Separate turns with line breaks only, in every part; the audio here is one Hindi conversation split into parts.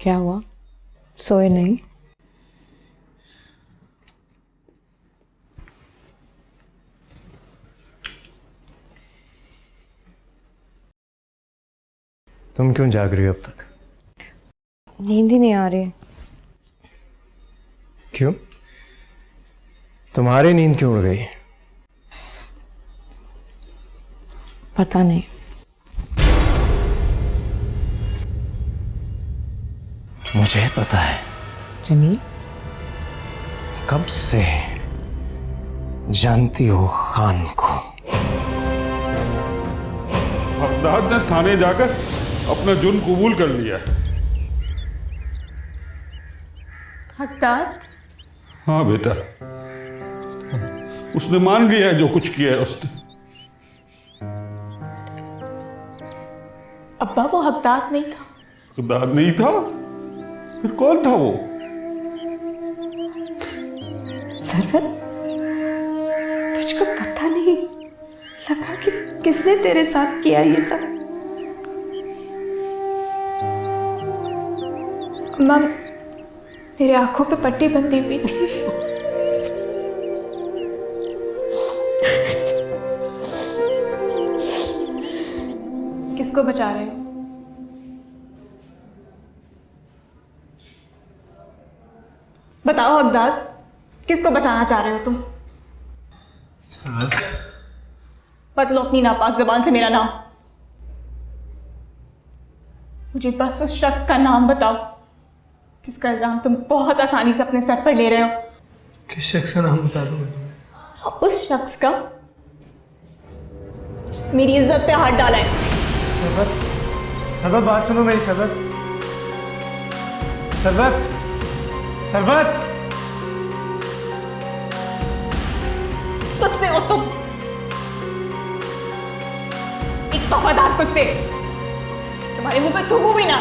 क्या हुआ? सोए नहीं?
तुम क्यों जाग रही हो अब तक?
नींद ही नहीं आ रही।
क्यों? तुम्हारी नींद क्यों उड़ गई?
पता नहीं।
मुझे पता है।
जमील,
कब से जानती हो खान को?
हकदार ने थाने जाकर अपना जुर्म कबूल कर लिया है।
हकदार?
हाँ बेटा, उसने मान लिया है जो कुछ किया है उसने।
अब्बा, वो हकदार नहीं था।
हकदार नहीं था? फिर कौन था वो?
सरवत, तुझको पता नहीं लगा कि किसने तेरे साथ किया ये सब? अम्मा, मेरे आंखों पे पट्टी बंधी हुई थी। किसको बचा रहे हो? बताओ हकदार, किसको बचाना चाह रहे हो तुम? बदलो अपनी नापाक जबान से मेरा नाम। मुझे बस उस शख्स का नाम बताओ जिसका इल्जाम तुम बहुत आसानी से अपने सर पर ले रहे हो।
किस शख्स का नाम बता दूं मैं तुम्हें?
उस शख्स का जिसने मेरी इज्जत पे हाथ डाला है।
सरवत, सरवत बात सुनो मेरी। सरवत, सरवत, सरवत।
कुत्ते हो तुम, एक वफादार कुत्ते। तुम्हारे मुंह पे थूकूं भी ना।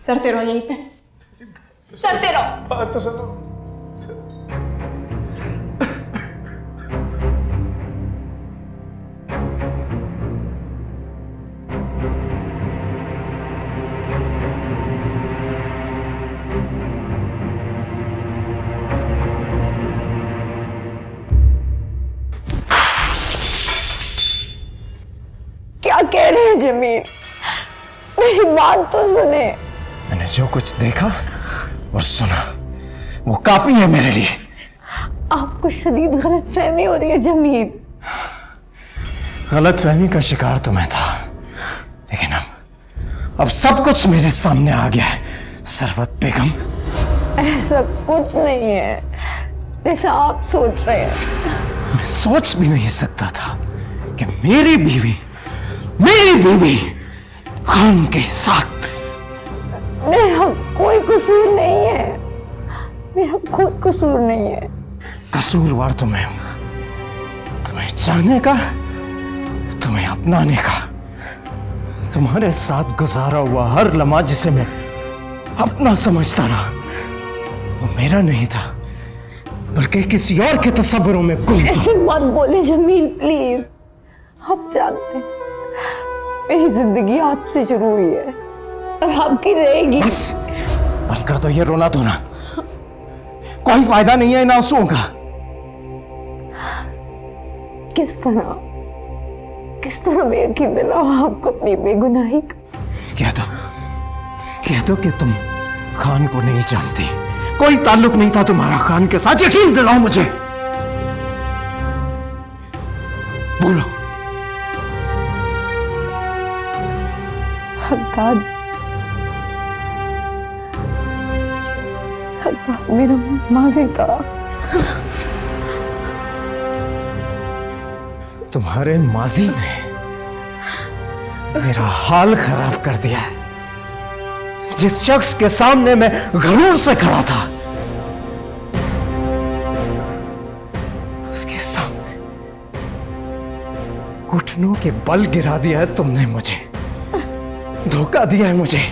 सरते रहो यहीं पे, सरते रहो।
बात तो सुनो।
क्या कह रहे हैं जमील? मेरी बात तो सुने।
मैंने जो कुछ देखा और सुना वो काफी है मेरे लिए।
आपको शदीद गलतफहमी हो रही है जमील।
गलतफहमी का शिकार तो मैं था, लेकिन अब सब कुछ मेरे सामने आ गया है। सरवत बेगम,
ऐसा कुछ नहीं है जैसा आप सोच रहे हैं।
मैं सोच भी नहीं सकता था कि मेरी बीवी खान के साथ।
मेरा कोई कसूर नहीं है, मेरा कोई कसूर नहीं है।
कसूरवार तो मैं हूं, तुम्हें चाहने का, तुम्हें अपनाने का। तुम्हारे साथ गुजारा हुआ हर लम्हा जिसे मैं अपना समझता रहा, वो मेरा नहीं था, बल्कि किसी और के तस्वुरों में गुम था।
ऐसे मत बोले जमील, प्लीज। आप जानते हैं मेरी जिंदगी आपसे शुरू हुई है और आपकी रहेगी।
बस बंद कर दो ये रोना धोना, कोई फायदा नहीं है इन आंसुओं का।
किस तरह मैं यकीन दिलाऊं आपको अपनी बेगुनाही का?
कह दो कि तुम खान को नहीं जानती, कोई ताल्लुक नहीं था तुम्हारा खान के साथ। यकीन दिलाओ मुझे, बोलो।
हकदार मेरा माजी था।
तुम्हारे माजी ने मेरा हाल खराब कर दिया है। जिस शख्स के सामने मैं गरूर से खड़ा था, उसके सामने घुटनों के बल गिरा दिया है तुमने मुझे, धोखा दिया है मुझे,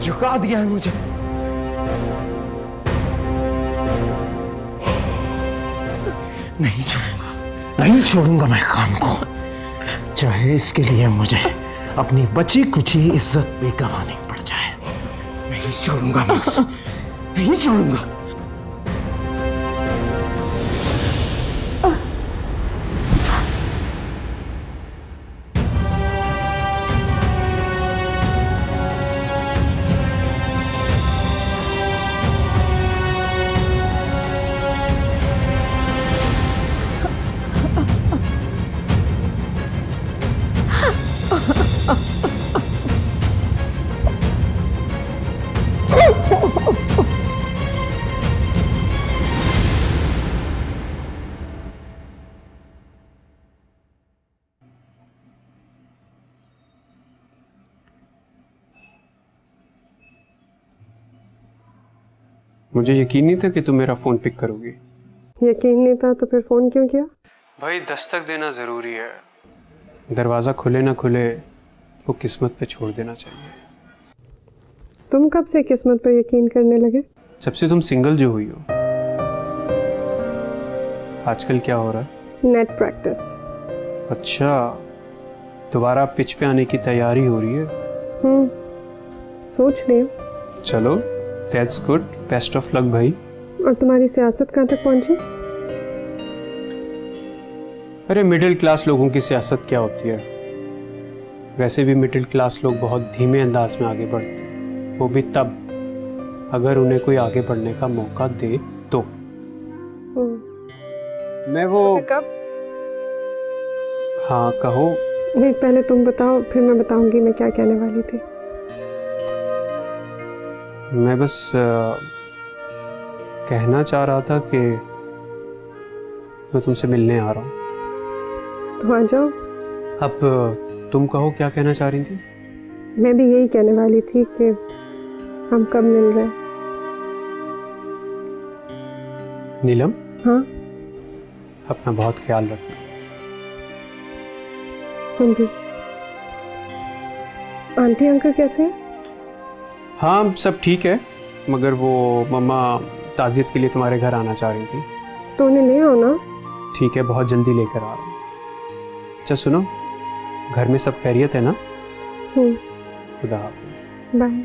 झुका दिया है मुझे। नहीं छोड़ूंगा मैं खान को, चाहे इसके लिए मुझे अपनी बची कुची इज्जत भी गंवानी पड़ जाए, नहीं छोड़ूंगा मैं उसे, नहीं छोड़ूंगा।
मुझे यकीन नहीं था कि तुम मेरा फ़ोन पिक करोगी।
यकीन नहीं था तो फिर फ़ोन क्यों किया?
भाई दस्तक देना ज़रूरी है, दरवाज़ा खुले ना खुले वो किस्मत पे छोड़ देना चाहिए।
तुम कब से किस्मत पर यकीन करने लगे?
जब से तुम सिंगल जो हुई हो। आजकल क्या हो रहा है?
Net practice.
अच्छा, दोबारा पिच पे आने की तैयारी हो रही है?
सोच रही हूँ।
चलो that's good, best of luck भाई।
और तुम्हारी सियासत कहाँ तक पहुँची?
अरे मिडिल क्लास लोगों की सियासत क्या होती है? वैसे भी मिडिल क्लास लोग बहुत धीमे अंदाज में आगे बढ़ते हैं, वो भी तब अगर उन्हें कोई आगे बढ़ने का मौका दे तो। मैं वो
तो फिर कब?
हाँ कहो।
नहीं, पहले तुम बताओ, फिर मैं बताऊंगी मैं क्या कहने वाली थी।
मैं बस कहना चाह रहा था कि मैं तुमसे मिलने आ रहा हूँ।
तो आ जाओ।
अब तुम कहो क्या कहना चाह रही थी?
मैं भी यही कहने वाली थी कि हम कब मिल रहे हैं।
नीलम,
हाँ,
अपना बहुत ख्याल रखना।
तुम भी। आंटी अंकल कैसे हैं?
हाँ सब ठीक है, मगर वो मम्मा ताज़ियत के लिए तुम्हारे घर आना चाह रही थी।
तो उन्हें ले आओ ना।
ठीक है, बहुत जल्दी लेकर आ रहा हूँ। अच्छा सुनो, घर में सब खैरियत है ना? खुदा हाफिज़।
बाय।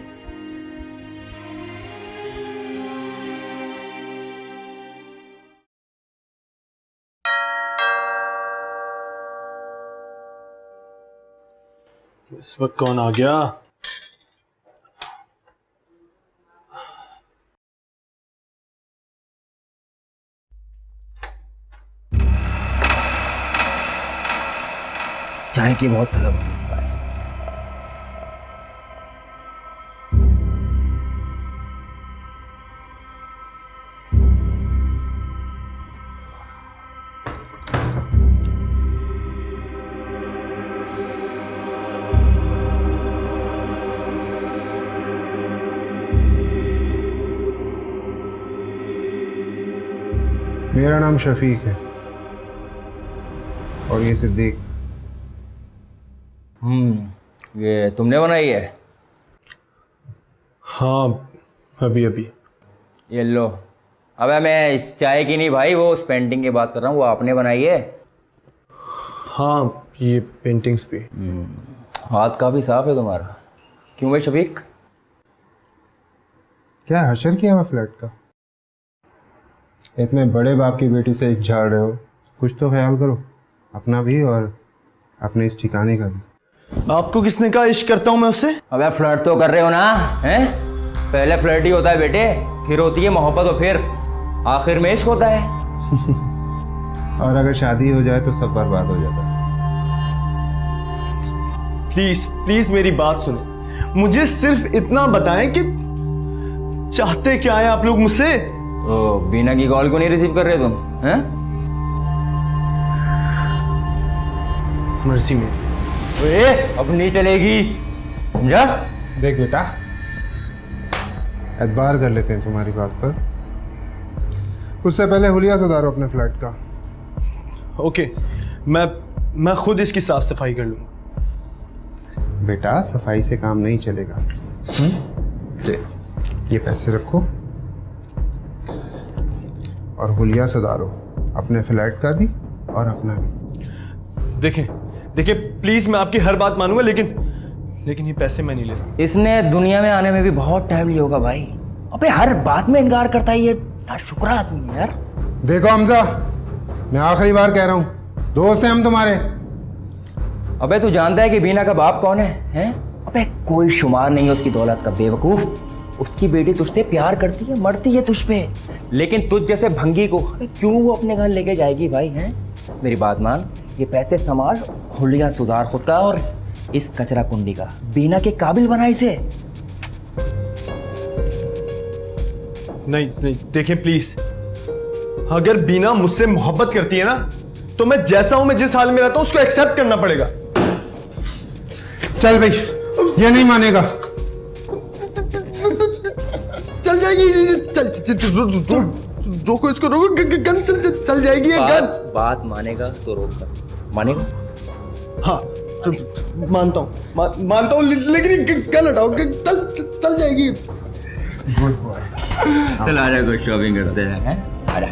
इस वक्त कौन आ गया?
चाय की बहुत तलब हो रही भाई।
मेरा नाम शफीक है और ये सिद्दीक।
ये तुमने बनाई है?
हाँ अभी अभी।
ये लो। अबे मैं इस चाय की नहीं भाई, वो उस पेंटिंग की बात कर रहा हूँ, वो आपने बनाई है?
हाँ ये पेंटिंग्स भी।
हाथ काफ़ी साफ है तुम्हारा। क्यों भाई शफीक?
क्या हशर किया हुआ फ्लैट का? इतने बड़े बाप की बेटी से एक झाड़ रहे हो, कुछ तो ख्याल करो अपना भी और अपने इस ठिकाने का भी।
आपको किसने कहा इश्क करता हूँ मैं उससे?
अबे फ्लर्ट तो कर रहे हो ना, हैं? पहले फ्लर्ट ही होता है बेटे, फिर होती है मोहब्बत और फिर आखिर में इश्क होता है।
और अगर शादी हो जाए तो सब बर्बाद हो जाता है।
प्लीज प्लीज मेरी बात सुने, मुझे सिर्फ इतना बताएं कि चाहते क्या है आप लोग मुझसे?
तो बीना की कॉल क्यों नहीं रिसीव कर रहे तुम, हैं?
मर्जी मेरी।
अब नहीं चलेगी, समझा?
देख बेटा, एतबार कर लेते हैं तुम्हारी बात पर, उससे पहले हुलिया सुधारो अपने फ्लैट का।
ओके, मैं खुद इसकी साफ सफाई कर लूँगा।
बेटा सफाई से काम नहीं चलेगा। ये पैसे रखो और हुलिया सुधारो, अपने फ्लैट का भी और अपना भी।
देखिए प्लीज मैं आपकी हर बात मानूंगा, लेकिन ये पैसे मैं नहीं ले सकता।
इसने दुनिया में आने में भी बहुत टाइम लिया होगा भाई। अबे हर बात में इनकार करता है ये नाशुक्र आदमी है यार।
देखो हमजा, मैं आखिरी बार कह रहा हूँ, दोस्त हैं हम तुम्हारे।
अबे तू जानता है कि बीना का बाप कौन है, हैं? अबे कोई शुमार नहीं है उसकी दौलत का, बेवकूफ। उसकी बेटी तुझसे प्यार करती है, मरती है तुझ पे, लेकिन तुझ जैसे भंगी को अबे क्यों वो अपने घर लेके जाएगी भाई, हैं? मेरी बात मान, ये पैसे संभाल, हुलिया सुधार खुद का और इस कचरा कुंडी का। बीना के काबिल बना इसे।
नहीं देखिए प्लीज, अगर बीना मुझसे मोहब्बत करती है ना, तो मैं जैसा हूं, मैं जिस हाल में रहता हूं उसको एक्सेप्ट करना पड़ेगा।
चल भाई, ये नहीं मानेगा।
चल जाएगी, चल रोको इसको, रोको, गन चल जाएगी ये गन।
बात मानेगा तो रोक कर मानेगा।
हाँ मानता हूँ, लेकिन गन हटाओ, चल जाएगी।
चल आ जा, कुछ शॉपिंग करते हैं, हैं? आ जा।